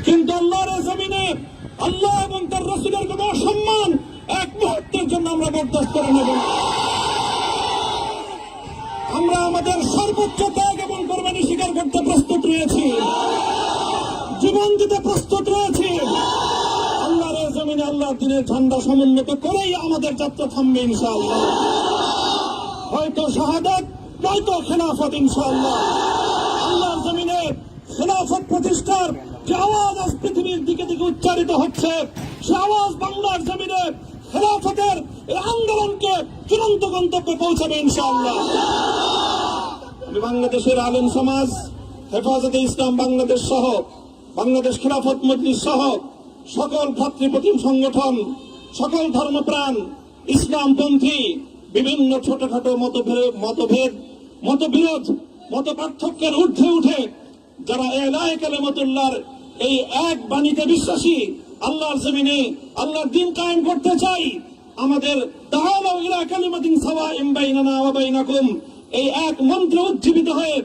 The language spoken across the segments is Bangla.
কিন্তু আল্লাহর জমিনে আল্লাহ এবং তার রাসূলের কোন অসম্মান এক মুহূর্তের জন্য আমরা বরদাস্ত করে নেব না। আমরা আমাদের সর্বোচ্চ ত্যাগ এবং কোরবানি স্বীকার করতে প্রস্তুত রয়েছি, জীবন দিতে প্রস্তুত রয়েছি। আল্লাহর জমিনে আল্লাহর দিনের ঝান্ডা সমুন্নত করেই আমাদের যাত্রা থামবে ইনশাআল্লাহ। হয়তো শাহাদাত, নয়তো খেলাফত ইনশাআল্লাহ। আল্লাহর জমিনে খেলাফত প্রতিষ্ঠার যে আওয়াজ আজ পৃথিবীর দিকে দিকে উচ্চারিত হচ্ছে, সে আওয়াজ বাংলার জমিনে খেলাফতের এই আন্দোলনকে চূড়ান্ত গন্তব্যে পৌঁছাবে ইনশাআল্লাহ। আমি বাংলাদেশের আলেম সমাজ, হেফাজতে ইসলাম বাংলাদেশ সহ বাংলাদেশ খেলাফত মজলিস সহ সকল ভ্রাতৃপ্রতিম সংগঠন, সকল ধর্মপ্রাণ, ইসলামপন্থী বিভিন্ন ছোটখাটো মতভেদ, মতবিরোধ, মত পার্থক্যের ঊর্ধ্বে উঠে যারা এলায়ে কালেমাতুল্লাহর এই এক বাণীতে বিশ্বাসী, আল্লাহর জমিনে আল্লাহর দ্বীন কায়েম করতে চাই, আমাদের তাআলাউ ইলা কালিমাতিন সাওয়াইন বাইনানা ওয়া বাইনাকুম এই এক মন্ত্রে উজ্জীবিত হয়ে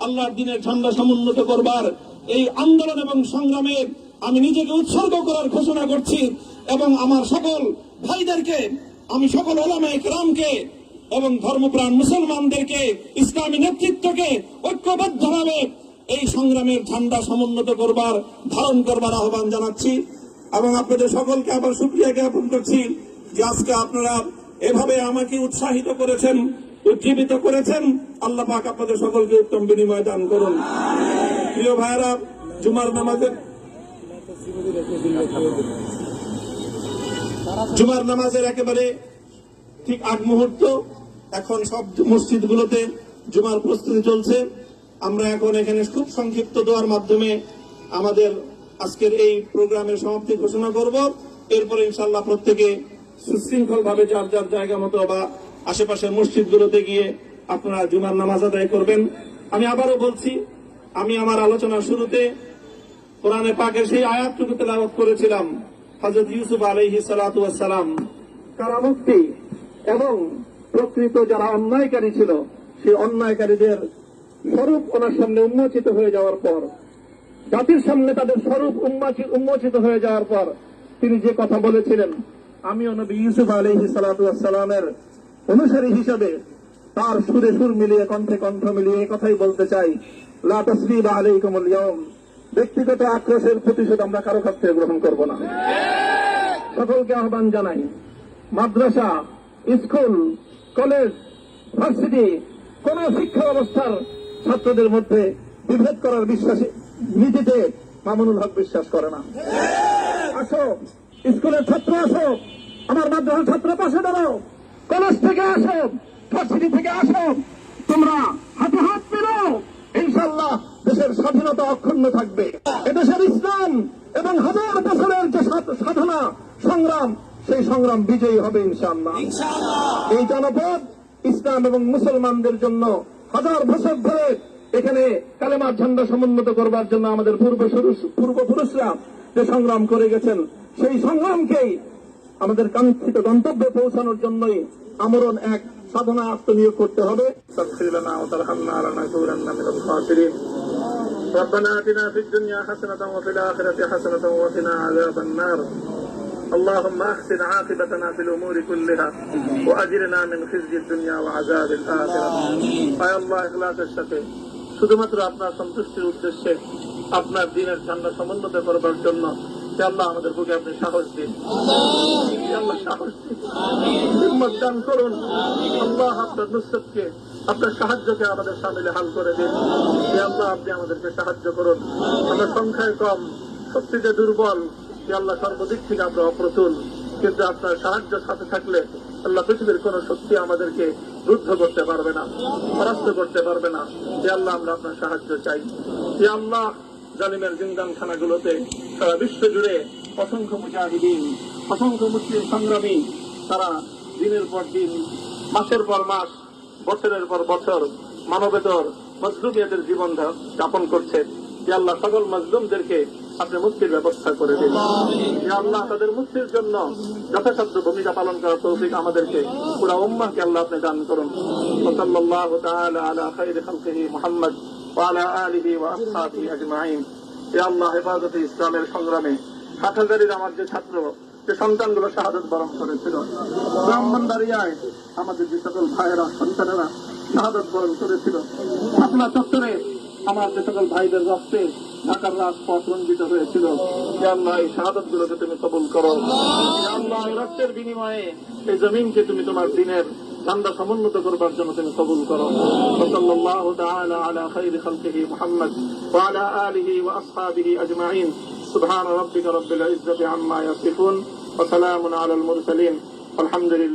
আল্লাহর দ্বীনের ঝান্ডা সমুন্নত করবার এই আন্দোলন এবং সংগ্রামে আমি নিজেকে উৎসর্গ করার ঘোষণা করছি। এবং আমার সকল ভাইদেরকে, আমি সকল উলামায়ে কেরামকে এবং ধর্মপ্রাণ মুসলমানদেরকে, ইসলামী নেতৃত্বকে ঐক্যবদ্ধভাবে এই সংগ্রামের ঝান্ডা সমুন্নত করবার, ধারণ করবার আহ্বান জানাচ্ছি। এবং আপনাদের সকলকে আবার শুকরিয়া জ্ঞাপন করছি যে আজকে আপনারা এভাবে আমাকে উৎসাহিত করেছেন, উজ্জীবিত করেছেন। আল্লাহ পাক আপনাদের সকলকে উত্তম বিনিময় দান করুন। প্রিয় ভাইরা, জুমার নামাজের একেবারে ঠিক আগ মুহূর্ত। এখন সব মসজিদগুলোতে জুমার প্রস্তুতি চলছে। আমরা এখন এখানে খুব সংক্ষিপ্ত দোয়ার মাধ্যমে আমাদের আজকের এই প্রোগ্রামের সমাপ্তি ঘোষণা করব। এরপরে ইনশাআল্লাহ প্রত্যেকে সুশৃঙ্খল ভাবে যার যার জায়গা মতো বা আশেপাশের মসজিদগুলোতে গিয়ে আপনারা জুমার নামাজ আদায় করবেন। আমি আবারও বলছি, আমি আমার আলোচনার শুরুতে কোরআনে পাকের সেই আয়াতটুকু তেলাওয়াত করেছিলাম, হযরত ইউসুফ আলাইহিস সালাতু ওয়াস সালাম কারামুক্তি এবং প্রকৃত যারা অন্যায়কারী ছিল সেই অন্যায়কারীদের স্বরূপ ওনার সামনে উন্মোচিত হয়ে যাওয়ার পর, জাতির সামনে তাদের স্বরূপ উন্মোচিত হয়ে যাওয়ার পর তিনি যে কথা বলেছিলেন, আমিও নবী ইউসুফ আলাইহিস সালাতু ওয়াস সালামের অনুসারী হিসেবে তার সুরে সুর মিলিয়ে, কণ্ঠে কণ্ঠ মিলিয়ে এই কথাই বলতে চাই, লা তাসরিবা আলাইকুমুল ইয়াউম। ব্যক্তিগত আক্রোশের প্রতিশোধ আমরা কারো কাছ থেকে গ্রহণ করব না। সকলকে আহ্বান জানাই, মাদ্রাসা, স্কুল, কলেজ, ভার্সিটি কোন শিক্ষা ব্যবস্থার ছাত্রদের মধ্যে বিভেদ করার বিশ্বাসী নীতিতে মামুনুল হক বিশ্বাস করে না। আসো, স্কুলের ছাত্র আসো, আমার মাদ্রাসার ছাত্র পাশে দাঁড়াও, কলেজ থেকে আসো, ভার্সিটি থেকে আসো, তোমরা হাতে হাত মিলাও, ইনশাআল্লাহ দেশের স্বাধীনতা অক্ষুণ্ণ থাকবে। এদেশের ইসলাম এবং হাজার বছরের যে সাধনা সংগ্রাম, সেই সংগ্রাম বিজয়ী হবে ইনশাআল্লাহ। এই জনপদ ইসলাম এবং মুসলমানদের জন্য হাজার বছর ধরে এখানে কালেমার ঝান্ডা সমুন্নত করবার জন্য আমাদের পূর্বপুরুষরা যে সংগ্রাম করে গেছেন, সেই সংগ্রামকেই আমাদের কাঙ্ক্ষিত গন্তব্যে পৌঁছানোর জন্যই আমরণ এক সাধনা আত্মনিয়োগ করতে হবে। ربنا آتنا في الدنيا حسنة وفي الآخرة حسنة وقنا عذاب النار اللهم أحسن عاقبتنا في الأمور كلها وأجرنا من خزي الدنيا وعذاب الآخرة আয় আল্লাহ, ইখলাসের সাথে শুধুমাত্র আপনার সন্তুষ্টির উদ্দেশ্যে আপনার দ্বীনের ঝান্ডা সমুন্নত করবার জন্য আল্লাহ আমাদের বুকে আপনি সাহস দিন, আল্লাহ সাহস দিন, হিম্মত দান করুন। আল্লাহ আপনার নুসরতকে, আপনার সাহায্যকে আমাদের সামিলে হাল করে দিন। আল্লাহ আপনি আমাদেরকে সাহায্য করুন। আমরা সংখ্যায় কম, শক্তিতে দুর্বল, আল্লাহ সর্বদিক থেকে আমরা অপ্রতুল, কিন্তু আপনার সাহায্য সাথে থাকলে আল্লাহ পৃথিবীর কোন শক্তি আমাদেরকে রুদ্ধ করতে পারবে না, পরাস্ত করতে পারবে না। আল্লাহ আমরা আপনার সাহায্য চাই। আল্লাহ জালিমের জিন্দানখানাগুলোতে সারা বিশ্ব জুড়ে অসংখ্য মুজাহিদিন, অসংখ্য মুসলিম সংগ্রামী তারা দিনের পর দিন, মাসের পর মাস, বছরের পর বছর মানবেতর মজলুমিয়াতের জীবন যাপন করছে। আল্লাহ সকল মজলুমদেরকে আপনি মুক্তির ব্যবস্থা করে দিন। আল্লাহ তাদের মুক্তির জন্য যথাসাধ্য ভূমিকা পালন করার তৌফিক আমাদেরকে, পুরা উম্মাহকে আল্লাহ আপনি দান করুন। সাল্লাল্লাহু তাআলা আলা খায়রি খালকিহি মুহাম্মদ ওয়া আলা আলিহি ওয়া আসহাবিহি আজমাইন। এ আল্লাহ হেফাজতে ইসলামের সংগ্রামে হাটহাজারীর আমার যে ছাত্র যে সন্তানগুলো শাহাদত বরণ করেছিল, ব্রাহ্মণবাড়িয়ায় আমাদের যে সকল ভাইয়েরা সন্তানেরা শাহাদত বরণ করেছিল, শাপলা চত্বরে আমার যে সকল ভাইদের রক্তে ঢাকার রাজপথ রঞ্জিত হয়েছিল, হে আল্লাহ এই শাহাদত গুলোকে তুমি কবুল করো। হে আল্লাহ এই রক্তের বিনিময়ে এই জমিনকে তুমি তোমার দিনের ঝান্ডা সমুন্নত করবার জন্য তুমি কবুল করো। সাল্লাল্লাহু তাআলা আলা খায়রি খালকিহি মুহাম্মদ ওয়া আলা আলিহি ওয়া আসহাবিহি আজমাইন। সুবহান রাব্বিকা রাব্বিল ইজ্জাতি আম্মা ইয়াসিফুন ওয়া সালামুন আলাল মুরসালিন। আলহামদুলিল্লাহ।